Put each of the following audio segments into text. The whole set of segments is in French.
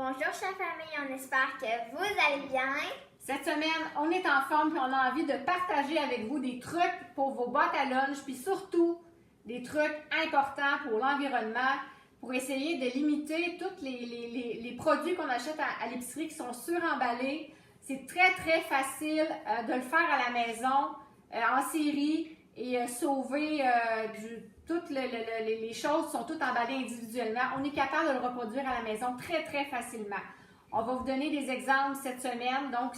Bonjour chère famille, on espère que vous allez bien. Cette semaine, on est en forme et on a envie de partager avec vous des trucs pour vos boîtes à lunch, puis surtout des trucs importants pour l'environnement, pour essayer de limiter tous les produits qu'on achète à l'épicerie qui sont suremballés. C'est très facile de le faire à la maison, en série, et sauver toutes les choses sont toutes emballées individuellement. On est capable de le reproduire à la maison très facilement. On va vous donner des exemples cette semaine. Donc,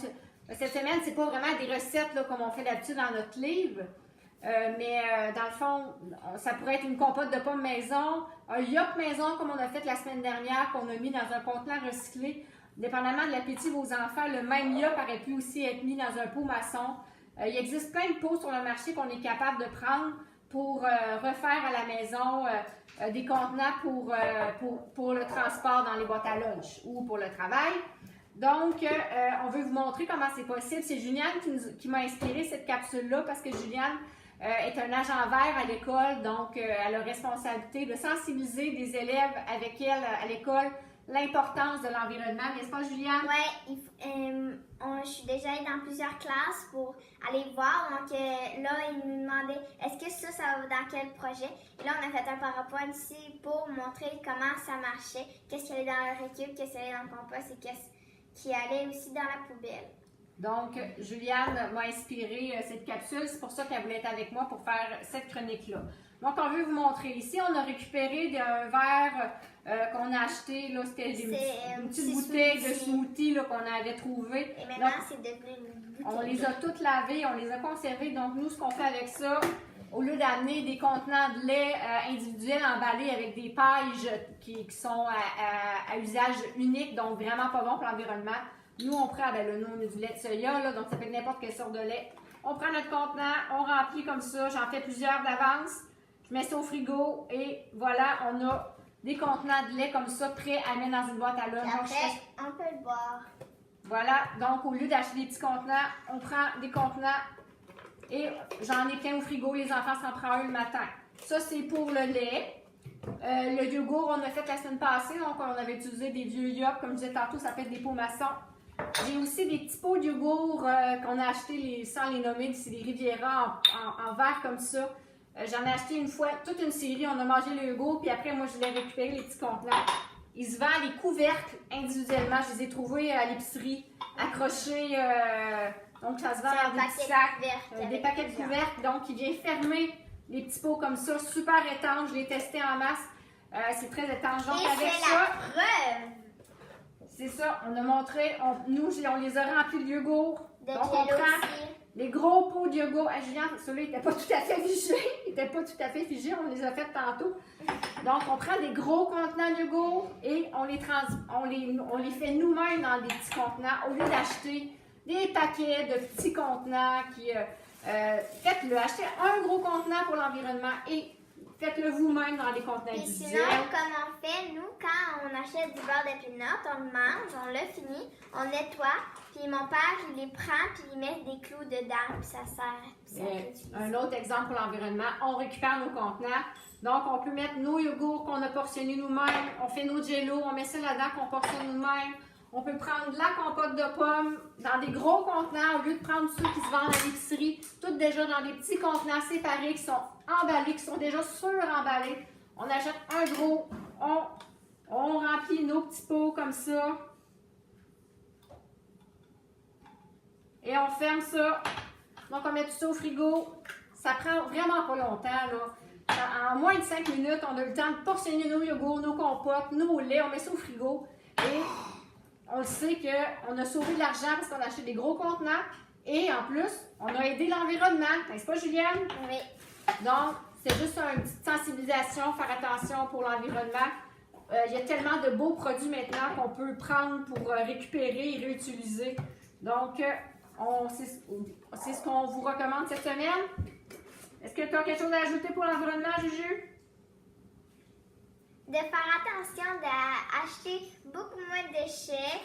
cette semaine, c'est pas vraiment des recettes là, comme on fait d'habitude dans notre livre, mais dans le fond, ça pourrait être une compote de pommes maison, un yop maison comme on a fait la semaine dernière, qu'on a mis dans un contenant recyclé. Dépendamment de l'appétit de vos enfants, le même yop aurait pu aussi être mis dans un pot maçon. Il existe plein de pots sur le marché qu'on est capable de prendre pour refaire à la maison des contenants pour le transport dans les boîtes à lunch ou pour le travail. Donc, on veut vous montrer comment c'est possible. C'est Juliane qui m'a inspiré cette capsule-là parce que Juliane est un agent vert à l'école, donc elle a la responsabilité de sensibiliser des élèves avec elle à l'école l'importance de l'environnement, n'est-ce pas, Juliane? Oui, je suis déjà allée dans plusieurs classes pour aller voir. Donc là, ils nous demandaient est-ce que ça va dans quel projet. Et là, on a fait un PowerPoint ici pour montrer comment ça marchait, qu'est-ce qu'il y avait dans leur équipe, qu'est-ce qu'il y avait dans le compost et qu'est-ce qui allait aussi dans la poubelle. Donc, Juliane m'a inspiré cette capsule. C'est pour ça qu'elle voulait être avec moi pour faire cette chronique-là. Donc, on veut vous montrer. Ici, on a récupéré un verre qu'on a acheté. C'était une petite bouteille de smoothie qu'on avait trouvé. Et maintenant, c'est devenu une bouteille. On les a toutes lavées, on les a conservées. Donc, nous, ce qu'on fait avec ça, au lieu d'amener des contenants de lait individuels emballés avec des pailles qui sont à usage unique, donc vraiment pas bon pour l'environnement, nous, on prend, nous, on a du lait de soya, là, donc ça peut être n'importe quelle sorte de lait. On prend notre contenant, on remplit comme ça, j'en fais plusieurs d'avance, je mets ça au frigo et voilà, on a des contenants de lait comme ça, prêts à mettre dans une boîte à lunch. Après, on peut le boire. Voilà, donc au lieu d'acheter des petits contenants, on prend des contenants et j'en ai plein au frigo, les enfants s'en prennent un le matin. Ça, c'est pour le lait. Le yogourt, on a fait la semaine passée, donc on avait utilisé des vieux yops, comme je disais tantôt, ça fait des pots maçons. J'ai aussi des petits pots de yogourt qu'on a achetés sans les nommer, c'est des Riviera en verre comme ça. J'en ai acheté une fois, toute une série, on a mangé le yogourt, puis après, moi, je l'ai récupéré, les petits contenants. Ils se vendent les couvercles individuellement, je les ai trouvés à l'épicerie, accrochés, donc ça se vend dans des petits sacs, des paquets de couvercles, donc il vient fermer les petits pots comme ça, super étanche, je l'ai testé en masse, c'est très étanche. Donc, et avec c'est la preuve! C'est ça, on a montré, on les a remplis de yogourt. Donc, on prend les gros pots de yogourt. Julien, ceux-là, ils n'étaient pas tout à fait figés. On les a fait tantôt. Donc, on prend des gros contenants de yogourt et on les fait nous-mêmes dans des petits contenants au lieu d'acheter des paquets de petits contenants faites-le, achetez un gros contenant pour l'environnement et faites-le vous-même dans les contenants individuels. Sinon, comme on fait, nous, quand on achète du beurre de pinot, on le mange, on le finit, on nettoie, puis mon père, il les prend, puis il met des clous dedans, puis ça sert. Un autre exemple pour l'environnement, on récupère nos contenants. Donc, on peut mettre nos yogourts qu'on a portionnés nous-mêmes, on fait nos jellos, on met ça là-dedans qu'on portionne nous-mêmes. On peut prendre de la compote de pommes dans des gros contenants au lieu de prendre ceux qui se vendent à l'épicerie, toutes déjà dans des petits contenants séparés qui sont emballés, qui sont déjà sur-emballés. On achète un gros, on remplit nos petits pots comme ça. Et on ferme ça. Donc, on met tout ça au frigo. Ça prend vraiment pas longtemps, là. En moins de 5 minutes, on a le temps de portionner nos yogourts, nos compotes, nos laits. On met ça au frigo. Et on le sait qu'on a sauvé de l'argent parce qu'on a acheté des gros contenants. Et en plus, on a aidé l'environnement. N'est-ce pas, Juliane? Oui. Donc, c'est juste une petite sensibilisation, faire attention pour l'environnement. Il y a tellement de beaux produits maintenant qu'on peut prendre pour récupérer et réutiliser. Donc, c'est ce qu'on vous recommande cette semaine. Est-ce que tu as quelque chose à ajouter pour l'environnement, Juju? De faire attention d'acheter beaucoup moins de déchets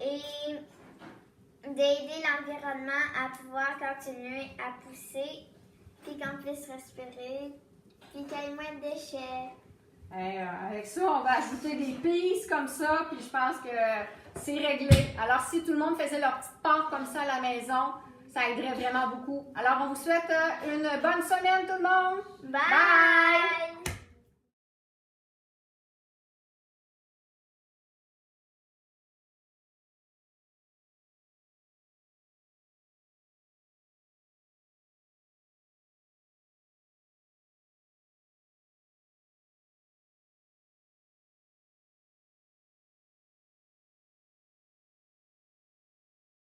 et d'aider l'environnement à pouvoir continuer à pousser, puis qu'on puisse respirer, puis qu'il y ait moins de déchets. Avec ça, on va ajouter des pieces comme ça, puis je pense que c'est réglé. Alors, si tout le monde faisait leur petite part comme ça à la maison, ça aiderait vraiment beaucoup. Alors, on vous souhaite une bonne semaine, tout le monde! Bye!